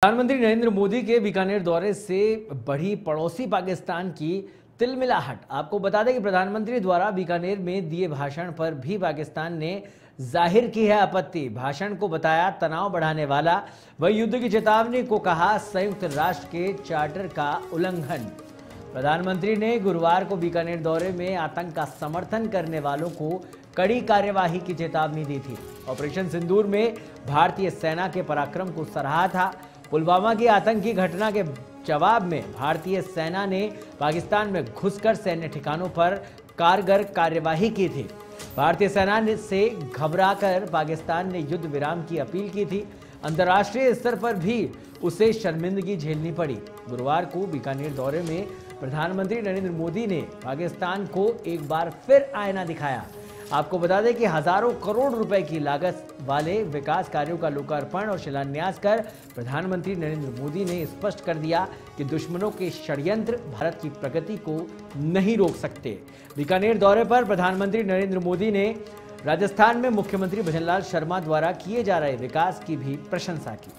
प्रधानमंत्री नरेंद्र मोदी के बीकानेर दौरे से बढ़ी पड़ोसी पाकिस्तान की तिलमिलाहट। आपको बता दें कि प्रधानमंत्री द्वारा बीकानेर में दिए भाषण पर भी पाकिस्तान ने जाहिर की है आपत्ति। भाषण को बताया तनाव बढ़ाने वाला, वही युद्ध की चेतावनी को कहा संयुक्त राष्ट्र के चार्टर का उल्लंघन। प्रधानमंत्री ने गुरुवार को बीकानेर दौरे में आतंक का समर्थन करने वालों को कड़ी कार्यवाही की चेतावनी दी थी। ऑपरेशन सिंदूर में भारतीय सेना के पराक्रम को सराहा था। पुलवामा की आतंकी घटना के जवाब में भारतीय सेना ने पाकिस्तान में घुसकर सैन्य ठिकानों पर कारगर कार्यवाही की थी। भारतीय सेना से घबराकर पाकिस्तान ने युद्ध विराम की अपील की थी। अंतर्राष्ट्रीय स्तर पर भी उसे शर्मिंदगी झेलनी पड़ी। गुरुवार को बीकानेर दौरे में प्रधानमंत्री नरेंद्र मोदी ने पाकिस्तान को एक बार फिर आईना दिखाया। आपको बता दें कि हजारों करोड़ रुपए की लागत वाले विकास कार्यों का लोकार्पण और शिलान्यास कर प्रधानमंत्री नरेंद्र मोदी ने स्पष्ट कर दिया कि दुश्मनों के षड्यंत्र भारत की प्रगति को नहीं रोक सकते। बीकानेर दौरे पर प्रधानमंत्री नरेंद्र मोदी ने राजस्थान में मुख्यमंत्री भजनलाल शर्मा द्वारा किए जा रहे विकास की भी प्रशंसा की।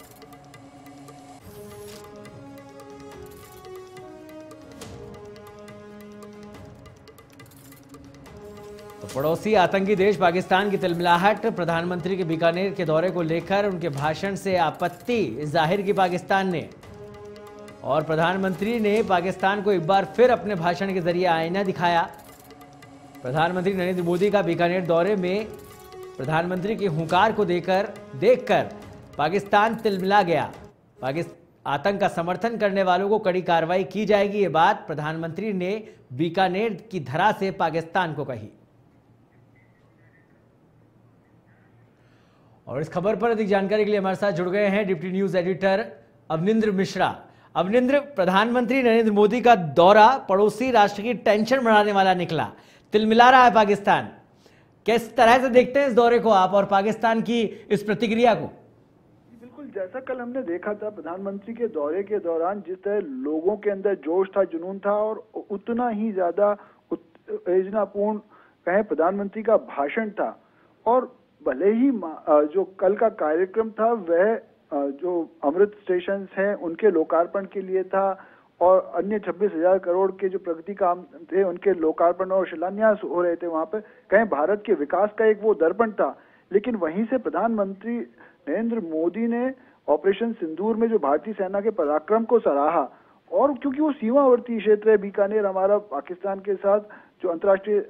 तो पड़ोसी आतंकी देश पाकिस्तान की तिलमिलाहट। प्रधानमंत्री के बीकानेर के दौरे को लेकर उनके भाषण से आपत्ति जाहिर की पाकिस्तान ने, और प्रधानमंत्री ने पाकिस्तान को एक बार फिर अपने भाषण के जरिए आईना दिखाया। प्रधानमंत्री नरेंद्र मोदी का बीकानेर दौरे में प्रधानमंत्री के हुंकार को देखकर पाकिस्तान तिलमिला गया। आतंक का समर्थन करने वालों को कड़ी कार्रवाई की जाएगी, ये बात प्रधानमंत्री ने बीकानेर की धरा से पाकिस्तान को कही। और इस खबर पर अधिक जानकारी के लिए हमारे साथ जुड़ गए हैं deputy news editor Avanindra Mishra. Avanindra, प्रधानमंत्री नरेंद्र मोदी का दौरा पड़ोसी राष्ट्र की टेंशन बढ़ाने वाला निकला, तिलमिला रहा है पाकिस्तान। किस तरह से देखते हैं इस दौरे को आप और पाकिस्तान की इस प्रतिक्रिया को? बिल्कुल, जैसा कल हमने देखा था प्रधानमंत्री के दौरे के दौरान जिस तरह लोगों के अंदर जोश था, जुनून था, और उतना ही ज्यादा उत्तेजनापूर्ण कहें प्रधानमंत्री का भाषण था। और भले ही जो कल का कार्यक्रम था वह जो अमृत स्टेशन हैं उनके लोकार्पण के लिए था, और अन्य 26,000 करोड़ के जो प्रगति काम थे उनके लोकार्पण और शिलान्यास हो रहे थे। वहां पर कहीं भारत के विकास का एक वो दर्पण था, लेकिन वहीं से प्रधानमंत्री नरेंद्र मोदी ने ऑपरेशन सिंदूर में जो भारतीय सेना के पराक्रम को सराहा। और क्योंकि वो सीमावर्ती क्षेत्र है, बीकानेर हमारा पाकिस्तान के साथ जो अंतर्राष्ट्रीय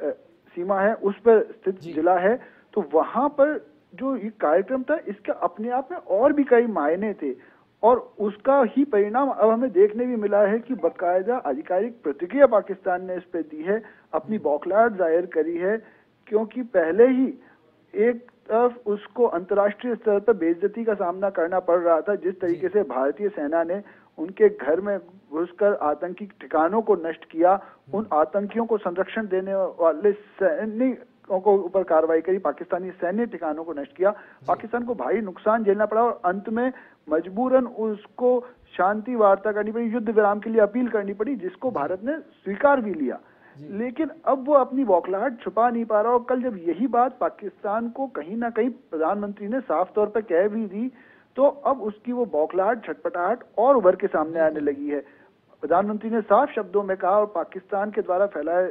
सीमा है उस पर स्थित जिला है, तो वहां पर जो ये कार्यक्रम था इसका अपने आप में और भी कई मायने थे। और उसका ही परिणाम अब हमें देखने भी मिला है कि बाकायदा आधिकारिक प्रतिक्रिया पाकिस्तान ने इस पे दी है, अपनी बौखलाहट जाहिर करी है, क्योंकि पहले ही एक तरफ उसको अंतर्राष्ट्रीय स्तर पर बेइज्जती का सामना करना पड़ रहा था। जिस तरीके से भारतीय सेना ने उनके घर में घुसकर आतंकी ठिकानों को नष्ट किया, उन आतंकियों को संरक्षण देने वाले सैनिकों को ऊपर कार्रवाई करी, पाकिस्तानी सैन्य ठिकानों को नष्ट किया, पाकिस्तान को भारी नुकसान झेलना पड़ा और अंत में मजबूरन उसको शांति वार्ता करनी पड़ी, युद्ध विराम के लिए अपील करनी पड़ी, जिसको भारत ने स्वीकार भी लिया। लेकिन अब वो अपनी बौखलाहट छुपा नहीं पा रहा। और कल जब यही बात पाकिस्तान को कहीं ना कहीं प्रधानमंत्री ने साफ तौर पर कह भी दी, तो अब उसकी वो बौखलाहट, छटपटाहट और उभर के सामने आने लगी है। प्रधानमंत्री ने साफ शब्दों में कहा, और पाकिस्तान के द्वारा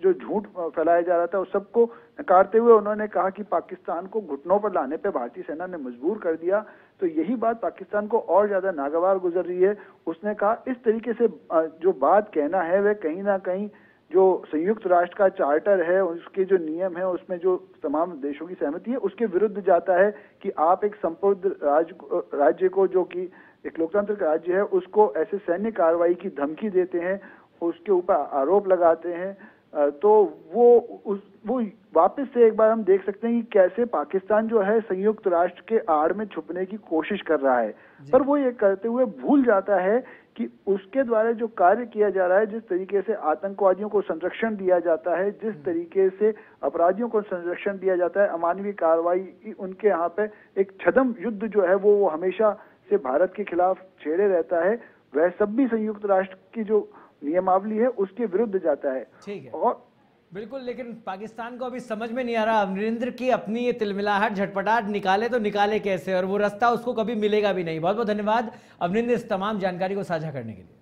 जो झूठ फैलाया जा रहा था उस सबको नकारते हुए उन्होंने कहा कि पाकिस्तान को घुटनों पर लाने पे भारतीय सेना ने मजबूर कर दिया। तो यही बात पाकिस्तान को और ज्यादा नागवार गुजर रही है। उसने कहा इस तरीके से जो बात कहना है वह कहीं ना कहीं जो संयुक्त राष्ट्र का चार्टर है, उसके जो नियम है, उसमें जो तमाम देशों की सहमति है, उसके विरुद्ध जाता है कि आप एक संप्रभुत्व राज्य को, जो कि एक लोकतांत्रिक राज्य है, उसको ऐसे सैन्य कार्रवाई की धमकी देते हैं, उसके ऊपर आरोप लगाते हैं। तो वो वापस से एक बार हम देख सकते हैं कि कैसे पाकिस्तान जो है संयुक्त राष्ट्र के आड़ में छुपने की कोशिश कर रहा है, पर वो ये करते हुए भूल जाता है कि उसके द्वारा जो कार्य किया जा रहा है, जिस तरीके से आतंकवादियों को संरक्षण दिया जाता है, जिस तरीके से अपराधियों को संरक्षण दिया जाता है, अमानवीय कार्रवाई, उनके यहाँ पे एक छद्म युद्ध जो है वो हमेशा से भारत के खिलाफ छेड़े रहता है, वह सब भी संयुक्त राष्ट्र की जो नियमावली है उसके विरुद्ध जाता है। बिल्कुल, लेकिन पाकिस्तान को अभी समझ में नहीं आ रहा अमरिंदर की अपनी ये तिलमिलाहट झटपटाहट निकाले तो निकाले कैसे, और वो रास्ता उसको कभी मिलेगा भी नहीं। बहुत बहुत धन्यवाद अमरिंदर इस तमाम जानकारी को साझा करने के लिए।